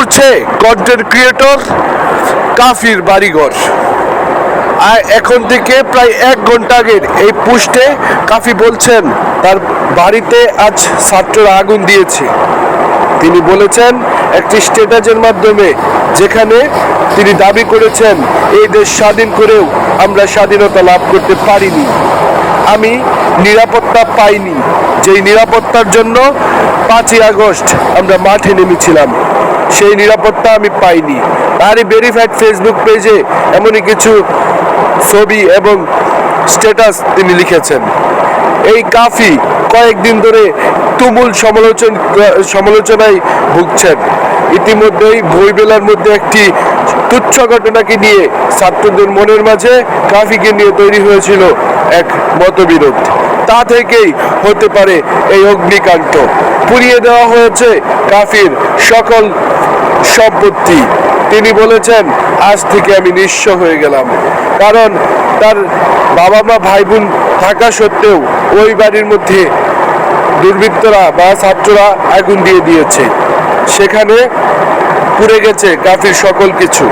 পুড়ছে content creator কাফির বাড়িঘর। আর এখন থেকে প্রায় 1 ঘন্টা আগের এই পোস্টে কাফি বলছেন তার বাড়িতে আজ ছাত্ররা আগুন দিয়েছে। তিনি বলেছেন একটি স্ট্যাটাসের মাধ্যমে, যেখানে তিনি দাবি করেছেন এই দেশ স্বাধীন করেও আমরা স্বাধীনতা লাভ করতে পারিনি, আমি নিরাপত্তা পাইনি, যেই নিরাপত্তার জন্য 5ই আগস্ট আমরা মাঠে নেমেছিলাম, সেই নিরাপত্তা আমি পাইনি। তারই ভেরিফাইড ফেসবুক পেজে এমনই কিছু ছবি এবং স্ট্যাটাস তিনি লিখেছেন। এই কাফি কয়েকদিন ধরে তুমুল সমালোচনায় ভুগছেন। ইতিমধ্যেই বইমেলার মধ্যে একটি তুচ্ছ ঘটনাকে নিয়ে ছাত্রদের মনের মাঝে কাফিকে নিয়ে তৈরি হয়েছিল এক মতবিরোধ। তা থেকেই হতে পারে এই অগ্নিকাণ্ড। পুড়িয়ে দেওয়া হয়েছে কাফির সকল সম্পত্তি। তিনি বলেছেন আজ থেকে আমি নিঃস্ব হয়ে গেলাম, কারণ তার বাবা মা ভাই বোন থাকা সত্ত্বেও ওই বাড়ির মধ্যে দুর্বৃত্তরা বা ছাত্ররা আগুন দিয়ে দিয়েছে, সেখানে পুড়ে গেছে কাফির সকল কিছু।